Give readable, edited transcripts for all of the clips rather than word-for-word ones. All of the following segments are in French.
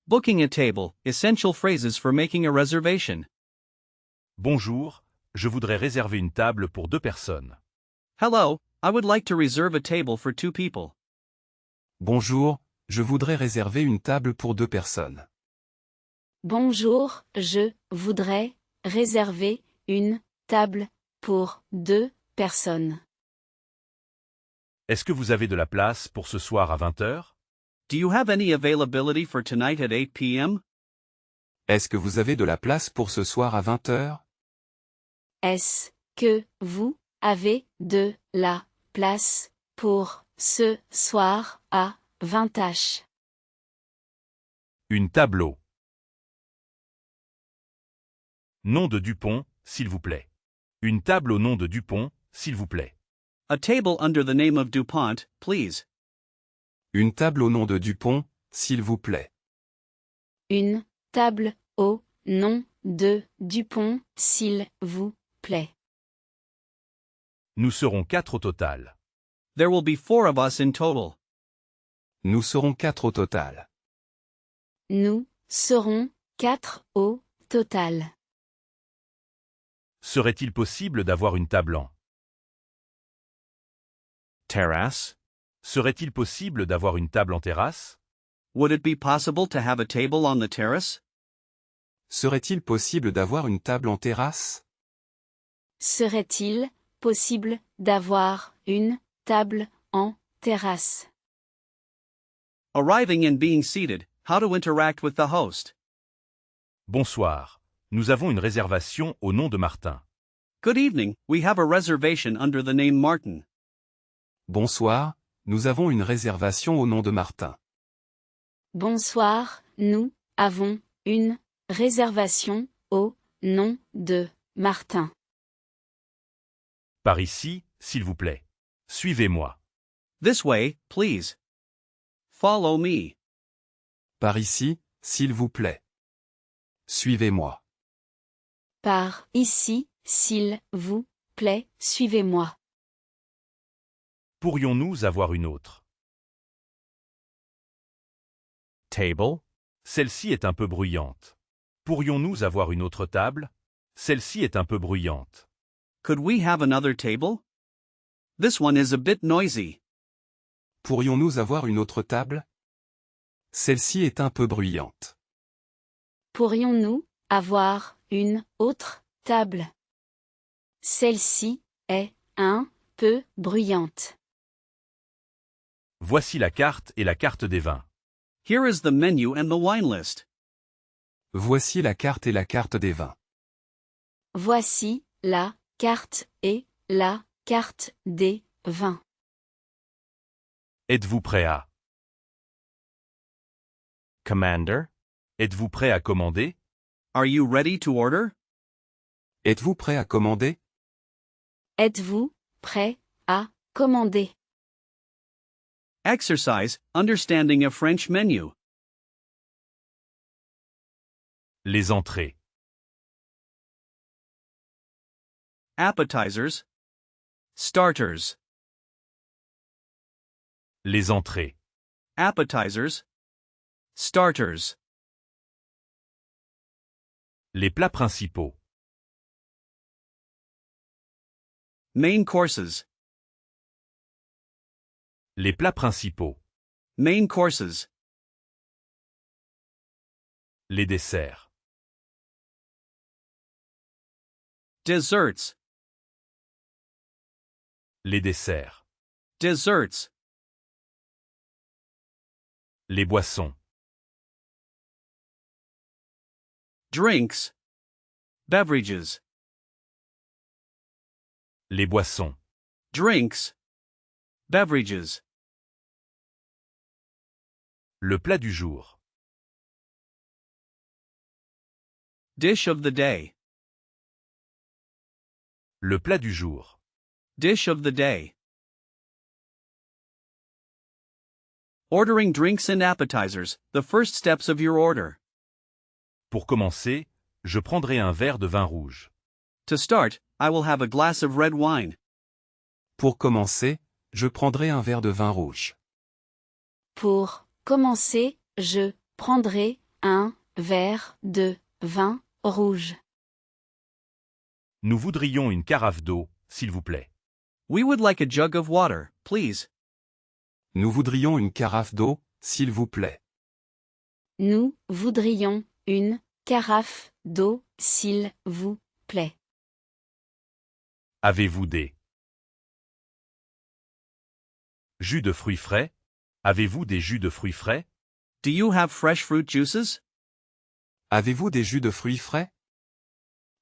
Booking a table, essential phrases for making a reservation. Bonjour, je voudrais réserver une table pour 2 personnes. Hello, I would like to reserve a table for 2 people. Bonjour, je voudrais réserver une table pour 2 personnes. Bonjour, je voudrais réserver une table pour 2 personnes. Est-ce que vous avez de la place pour ce soir à 20h? Do you have any availability for tonight at 8 p.m.? Est-ce que vous avez de la place pour ce soir à 20h? Est-ce que vous avez de la place pour ce soir à 20h? Une tableau. Nom de Dupont, s'il vous plaît. Une table au nom de Dupont, s'il vous plaît. A table under the name of DuPont, please. Une table au nom de Dupont, s'il vous plaît. Une table au nom de Dupont, s'il vous plaît. Nous serons 4 au total. There will be 4 of us in total. Nous serons 4 au total. Nous serons 4 au total. Serait-il possible d'avoir une table en Terrace? Serait-il possible d'avoir une table en terrasse? Would it be possible to have a table on the terrace? Serait-il possible d'avoir une table en terrasse? Serait-il possible d'avoir une table en terrasse? Arriving and being seated, how to interact with the host. Bonsoir. Nous avons une réservation au nom de Martin. Good evening, we have a reservation under the name Martin. Bonsoir, nous avons une réservation au nom de Martin. Bonsoir, nous avons une réservation au nom de Martin. Par ici, s'il vous plaît. Suivez-moi. This way, please. Follow me. Par ici, s'il vous plaît. Suivez-moi. Par ici, s'il vous plaît, suivez-moi. Pourrions-nous avoir une autre? Table? Celle-ci est un peu bruyante. Pourrions-nous avoir une autre table? Celle-ci est un peu bruyante. Could we have another table? This one is a bit noisy. Pourrions-nous avoir une autre table? Celle-ci est un peu bruyante. Pourrions-nous avoir une autre table? Celle-ci est un peu bruyante. Voici la carte et la carte des vins. Here is the menu and the wine list. Voici la carte et la carte des vins. Voici la carte et la carte des vins. Êtes-vous prêt à? Commander? Êtes-vous prêt à commander? Are you ready to order? Êtes-vous prêt à commander? Êtes-vous prêt à commander? Exercise, understanding a French menu. Les entrées. Appetizers. Starters. Les entrées. Appetizers. Starters. Les plats principaux. Main courses. Les plats principaux. Main courses. Les desserts. Desserts. Les desserts. Desserts. Les boissons. Drinks. Beverages. Les boissons. Drinks. Beverages. Le plat du jour. Dish of the day. Le plat du jour. Dish of the day. Ordering drinks and appetizers, the first steps of your order. Pour commencer, je prendrai un verre de vin rouge. To start, I will have a glass of red wine. Pour commencer, je prendrai un verre de vin rouge. Pour commencer, je prendrai un verre de vin rouge. Nous voudrions une carafe d'eau, s'il vous plaît. We would like a jug of water, please. Nous voudrions une carafe d'eau, s'il vous plaît. Nous voudrions une carafe d'eau, s'il vous plaît. Avez-vous des jus de fruits frais? Avez-vous des jus de fruits frais? Do you have fresh fruit juices? Avez-vous des jus de fruits frais?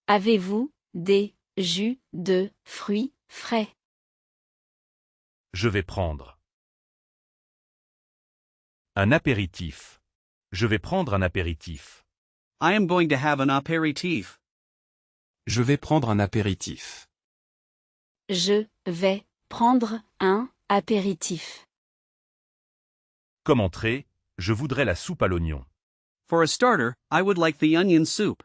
Avez-vous des jus de fruits frais? Je vais prendre un apéritif. Je vais prendre un apéritif. I am going to have an aperitif. Je vais prendre un apéritif. Je vais prendre un apéritif. Comme entrée, je voudrais la soupe à l'oignon. For a starter, I would like the onion soup.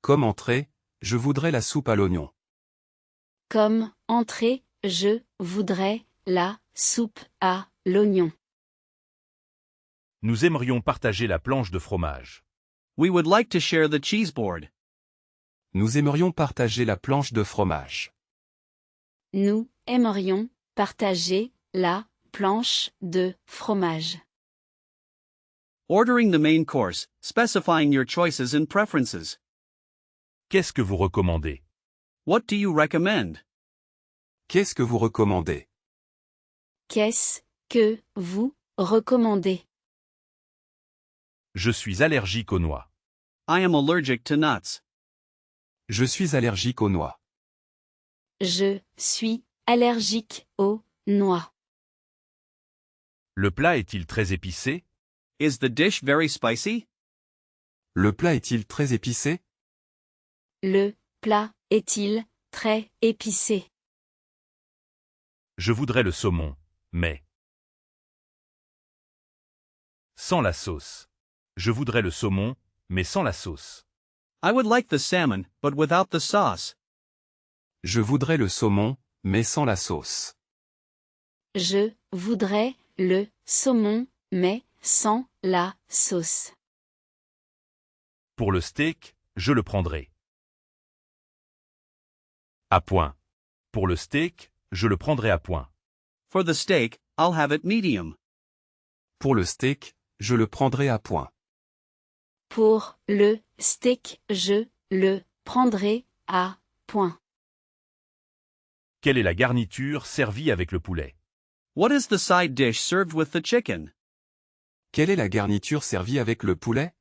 Comme entrée, je voudrais la soupe à l'oignon. Comme entrée, je voudrais la soupe à l'oignon. Nous aimerions partager la planche de fromage. We would like to share the cheese board. Nous aimerions partager la planche de fromage. Nous aimerions partager la planche de fromage. Ordering the main course, specifying your choices and preferences. Qu'est-ce que vous recommandez? What do you recommend? Qu'est-ce que vous recommandez? Qu'est-ce que vous recommandez? Je suis allergique aux noix. I am allergic to nuts. Je suis allergique aux noix. Je suis allergique aux noix. Le plat est-il très épicé? Is the dish very spicy? Le plat est-il très épicé? Le plat est-il très épicé? Je voudrais le saumon, mais sans la sauce. Je voudrais le saumon, mais sans la sauce. I would like the salmon, but without the sauce. Je voudrais le saumon, mais sans la sauce. Je voudrais le saumon, mais sans la sauce. Pour le steak, je le prendrai à point. Pour le steak, je le prendrai à point. For the steak, I'll have it medium. Pour le steak, je le prendrai à point. Pour le steak, je le prendrai à point. Quelle est la garniture servie avec le poulet? What is the side dish served with the chicken? Quelle est la garniture servie avec le poulet?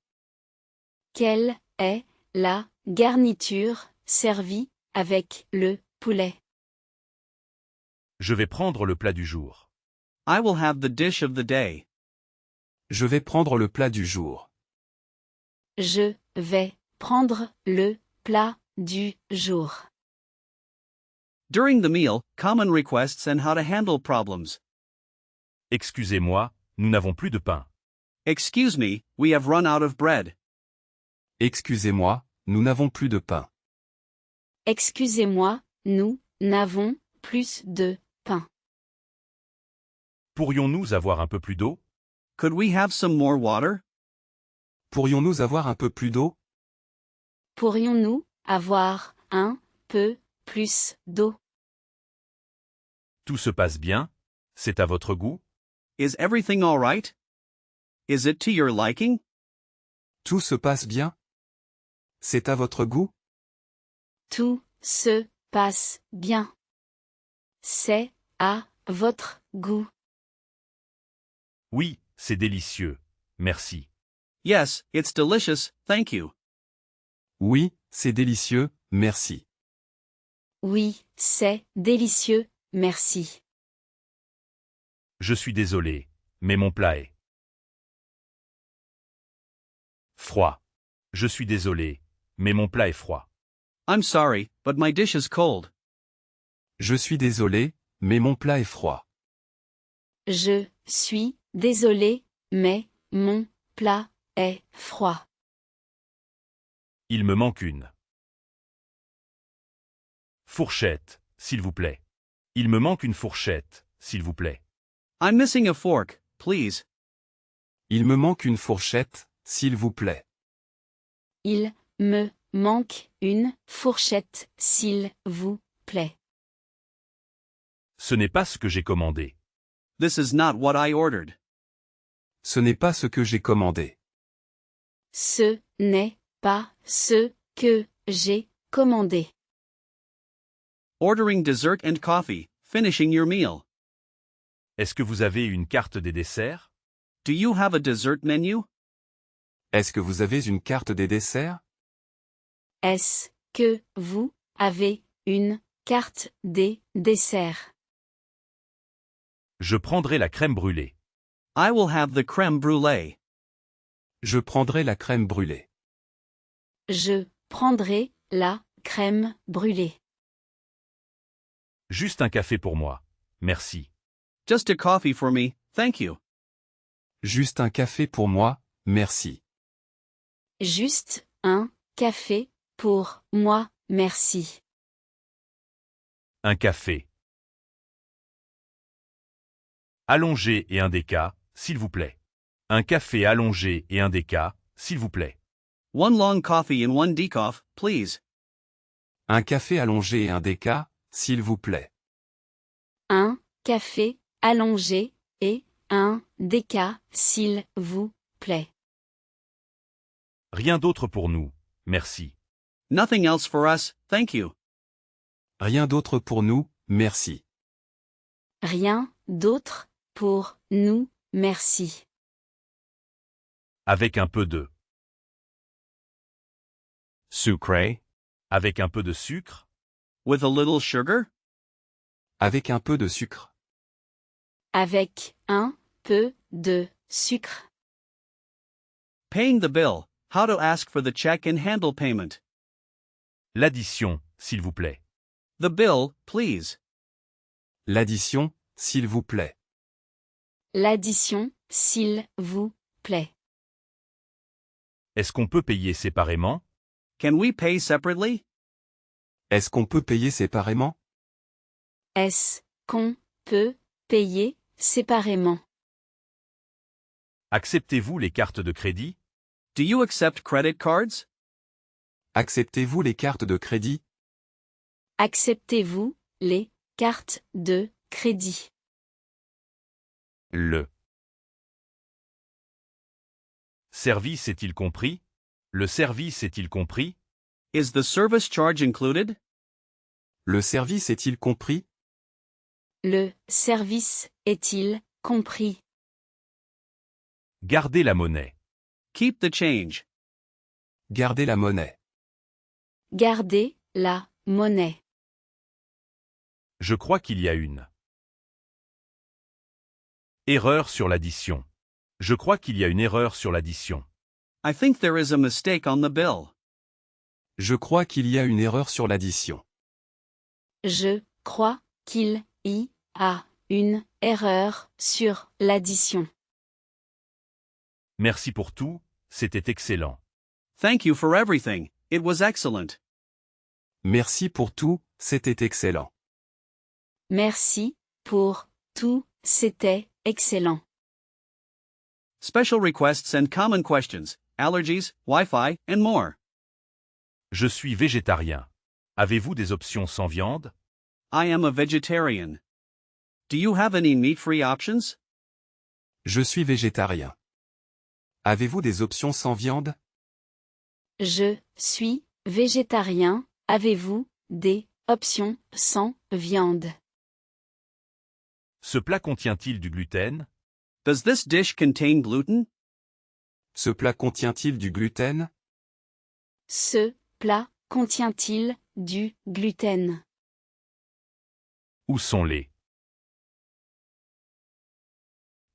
Quelle est la garniture servie avec le poulet? Je vais prendre le plat du jour. I will have the dish of the day. Je vais prendre le plat du jour. Je vais prendre le plat du jour. During the meal, common requests and how to handle problems. Excusez-moi, nous n'avons plus de pain. Excuse me, we have run out of bread. Excusez-moi, nous n'avons plus de pain. Excusez-moi, nous n'avons plus de pain. Pourrions-nous avoir un peu plus d'eau? Could we have some more water? Pourrions-nous avoir un peu plus d'eau? Pourrions-nous avoir un peu plus d'eau? Tout se passe bien? C'est à votre goût? Is everything all right? Is it to your liking? Tout se passe bien? C'est à votre goût? Tout se passe bien. C'est à votre goût. Oui, c'est délicieux. Merci. Yes, it's delicious, thank you. Oui, c'est délicieux, merci. Oui, c'est délicieux, merci. Je suis désolé, mais mon plat est froid. Je suis désolé, mais mon plat est froid. I'm sorry, but my dish is cold. Je suis désolé, mais mon plat est froid. Je suis désolé, mais mon plat est froid. Il me manque une fourchette, s'il vous plaît. Il me manque une fourchette, s'il vous plaît. I'm missing a fork, please. Il me manque une fourchette, s'il vous plaît. Il me manque une fourchette, s'il vous plaît. Ce n'est pas ce que j'ai commandé. This is not what I ordered. Ce n'est pas ce que j'ai commandé. Ce n'est pas ce que j'ai commandé. Ordering dessert and coffee, finishing your meal. Est-ce que vous avez une carte des desserts? Do you have a dessert menu? Est-ce que vous avez une carte des desserts? Est-ce que vous avez une carte des desserts? Je prendrai la crème brûlée. I will have the crème brûlée. Je prendrai la crème brûlée. Je prendrai la crème brûlée. Juste un café pour moi. Merci. Just a coffee for me, thank you. Juste un café pour moi, merci. Juste un café pour moi, merci. Un café. Allongé et un déca, s'il vous plaît. Un café allongé et un déca, s'il vous plaît. One long coffee and one decaf, please. Un café allongé et un déca, s'il vous plaît. Un café allongé et un déca, s'il vous plaît. Rien d'autre pour nous, merci. Nothing else for us, thank you. Rien d'autre pour nous, merci. Rien d'autre pour nous, merci. Avec un peu de. Sucré. Avec un peu de sucre. With a little sugar? Avec un peu de sucre. Avec un peu de sucre. Paying the bill, how to ask for the check and handle payment. L'addition, s'il vous plaît. The bill, please. L'addition, s'il vous plaît. L'addition, s'il vous plaît. Est-ce qu'on peut payer séparément? Can we pay separately? Est-ce qu'on peut payer séparément? Est-ce qu'on peut payer séparément? Acceptez-vous les cartes de crédit? Do you accept credit cards? Acceptez-vous les cartes de crédit? Acceptez-vous les cartes de crédit? Le service est-il compris? Le service est-il compris? Is the service charge included? Le service est-il compris? Le service est-il compris? Gardez la monnaie. Keep the change. Gardez la monnaie. Gardez la monnaie. Je crois qu'il y a une erreur sur l'addition. Je crois qu'il y a une erreur sur l'addition. I think there is a mistake on the bill. Je crois qu'il y a une erreur sur l'addition. Je crois qu'il y a une erreur sur l'addition. Merci pour tout, c'était excellent. Thank you for everything, it was excellent. Merci pour tout, c'était excellent. Merci pour tout, c'était excellent. Special requests and common questions, allergies, Wi-Fi, and more. Je suis végétarien. Avez-vous des options sans viande? I am a vegetarian. Do you have any meat-free options? Je suis végétarien. Avez-vous des options sans viande? Je suis végétarien. Avez-vous des options sans viande? Ce plat contient-il du gluten? Does this dish contain gluten? Ce plat contient-il du gluten? Ce plat contient-il du gluten? Où sont les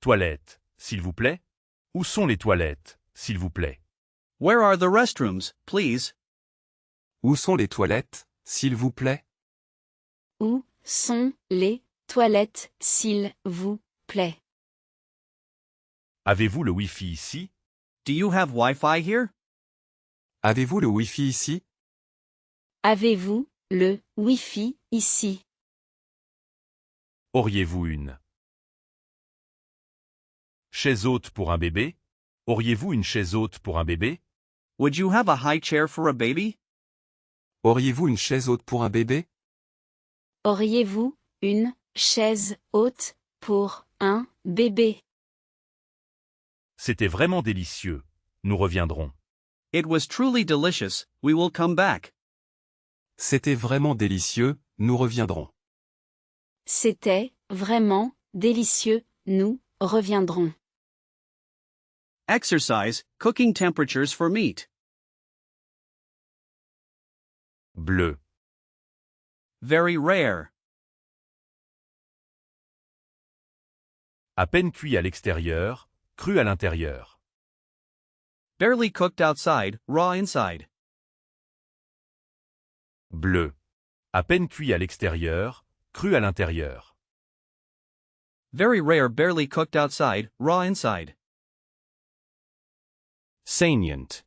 toilettes, s'il vous plaît? Où sont les toilettes, s'il vous plaît? Where are the restrooms, please? Où sont les toilettes, s'il vous plaît? Où sont les toilettes, s'il vous plaît? Avez-vous le Wi-Fi ici? Do you have Wi-Fi here? Avez-vous le Wi-Fi ici? Avez-vous le Wi-Fi ici? Auriez-vous une chaise haute pour un bébé? Auriez-vous une chaise haute pour un bébé? Would you have a high chair for a baby? Auriez-vous une chaise haute pour un bébé? Auriez-vous une chaise haute pour un bébé? C'était vraiment délicieux. Nous reviendrons. It was truly delicious, we will come back. C'était vraiment délicieux, nous reviendrons. C'était vraiment délicieux, nous reviendrons. Exercise, cooking temperatures for meat. Bleu. Very rare. À peine cuit à l'extérieur, cru à l'intérieur. Barely cooked outside, raw inside. Bleu. À peine cuit à l'extérieur, cru à l'intérieur. Very rare, barely cooked outside, raw inside. Saignant.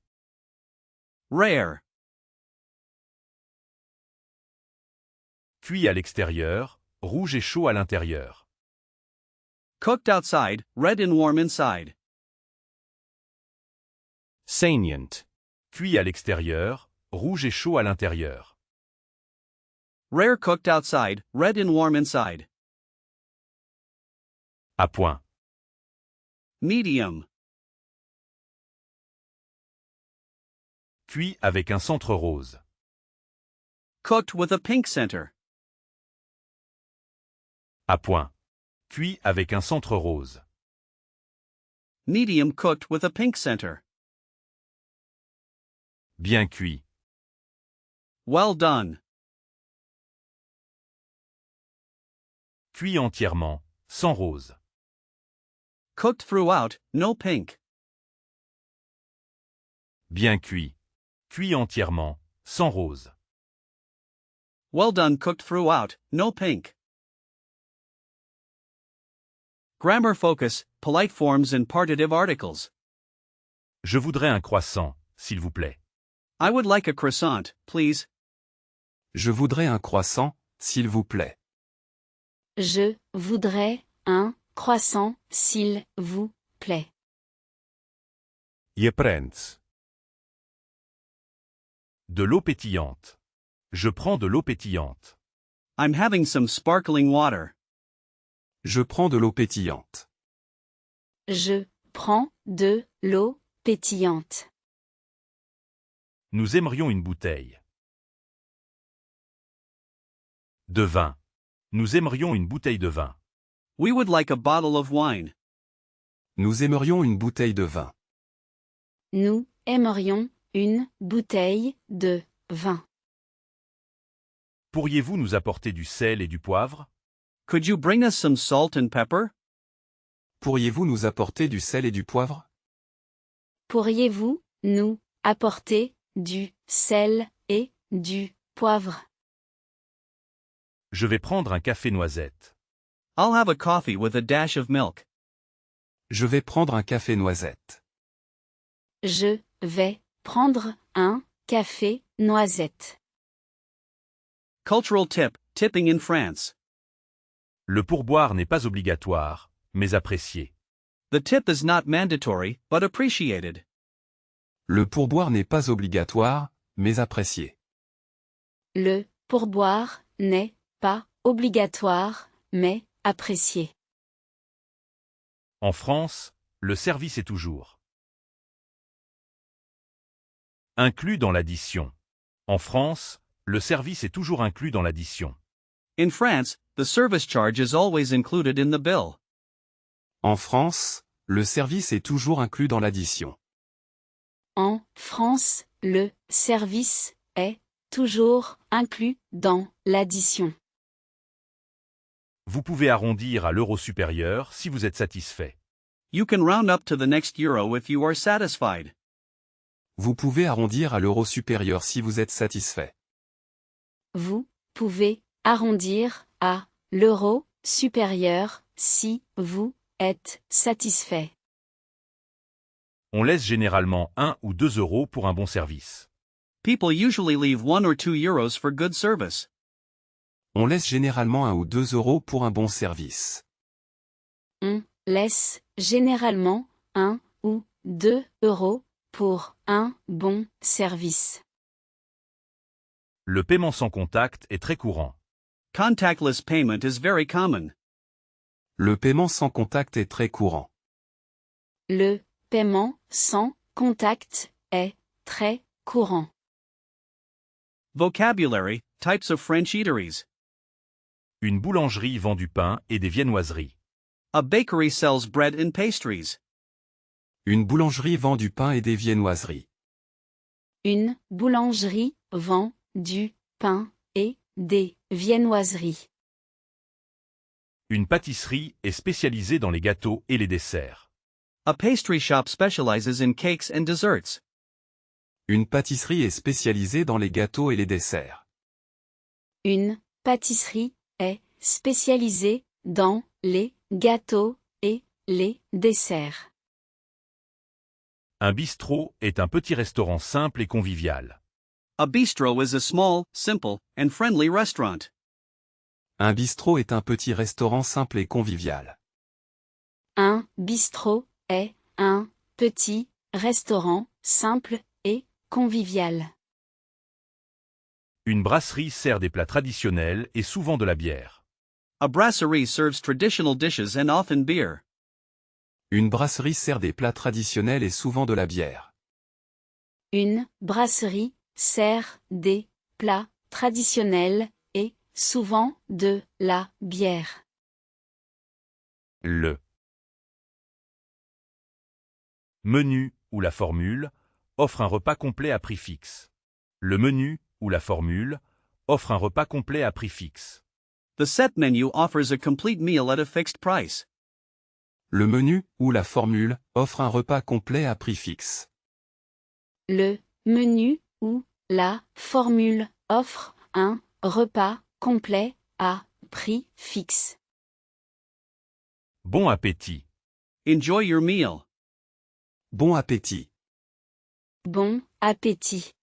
Rare. Cuit à l'extérieur, rouge et chaud à l'intérieur. Cooked outside, red and warm inside. Saignant. Cuit à l'extérieur, rouge et chaud à l'intérieur. Rare, cooked outside, red and warm inside. À point. Medium. Cuit avec un centre rose. Cooked with a pink center. À point. Cuit avec un centre rose. Medium, cooked with a pink center. Bien cuit. Well done. Cuit entièrement, sans rose. Cooked throughout, no pink. Bien cuit. Cuit entièrement, sans rose. Well done, cooked throughout, no pink. Grammar focus, polite forms and partitive articles. Je voudrais un croissant, s'il vous plaît. I would like a croissant, please. Je voudrais un croissant, s'il vous plaît. Je voudrais un croissant, s'il vous plaît. Je prends. De l'eau pétillante. Je prends de l'eau pétillante. I'm having some sparkling water. Je prends de l'eau pétillante. Je prends de l'eau pétillante. Nous aimerions une bouteille. De vin. Nous aimerions une bouteille de vin. We would like a bottle of wine. Nous aimerions une bouteille de vin. Nous aimerions une bouteille de vin. Pourriez-vous nous apporter du sel et du poivre? Could you bring us some salt and pepper? Pourriez-vous nous apporter du sel et du poivre? Pourriez-vous nous apporter du sel et du poivre? Je vais prendre un café noisette. I'll have a coffee with a dash of milk. Je vais prendre un café noisette. Je vais prendre un café noisette. Cultural tip, tipping in France. Le pourboire n'est pas obligatoire, mais apprécié. The tip is not mandatory, but appreciated. Le pourboire n'est pas obligatoire, mais apprécié. Le pourboire n'est pas obligatoire, mais apprécié. En France, le service est toujours inclus dans l'addition. En France, le service est toujours inclus dans l'addition. In France, the service charge is always included in the bill. En France, le service est toujours inclus dans l'addition. En France, le service est toujours inclus dans l'addition. Vous pouvez arrondir à l'euro supérieur si vous êtes satisfait. You can round up to the next euro if you are satisfied. Vous pouvez arrondir à l'euro supérieur si vous êtes satisfait. Vous pouvez arrondir à l'euro supérieur si vous êtes satisfait. On laisse généralement 1 ou 2 euros pour un bon service. People usually leave 1 or 2 euros for good service. On laisse généralement 1 ou 2 euros pour un bon service. On laisse généralement 1 ou 2 € pour un bon service. Le paiement sans contact est très courant. Contactless payment is very common. Le paiement sans contact est très courant. Le paiement sans contact est très courant. Vocabulary, types of French eateries. Une boulangerie vend du pain et des viennoiseries. A bakery sells bread and pastries. Une boulangerie vend du pain et des viennoiseries. Une boulangerie vend du pain et des viennoiseries. Une pâtisserie est spécialisée dans les gâteaux et les desserts. A pastry shop specializes in cakes and desserts. Une pâtisserie est spécialisée dans les gâteaux et les desserts. Une pâtisserie est spécialisée dans les gâteaux et les desserts. Un bistrot est un petit restaurant simple et convivial. A bistro is a small, simple, and friendly restaurant. Un bistrot est un petit restaurant simple et convivial. Un bistrot est un petit restaurant simple et convivial. Une brasserie sert des plats traditionnels et souvent de la bière. A brasserie serves traditional dishes and often beer. Une brasserie sert des plats traditionnels et souvent de la bière. Une brasserie sert des plats traditionnels et souvent de la bière. Le menu ou la formule offre un repas complet à prix fixe. Le menu ou la formule offre un repas complet à prix fixe. The set menu offers a complete meal at a fixed price. Le menu, ou la formule, offre un repas complet à prix fixe. Le menu ou la formule offre un repas complet à prix fixe. Bon appétit. Enjoy your meal. Bon appétit. Bon appétit.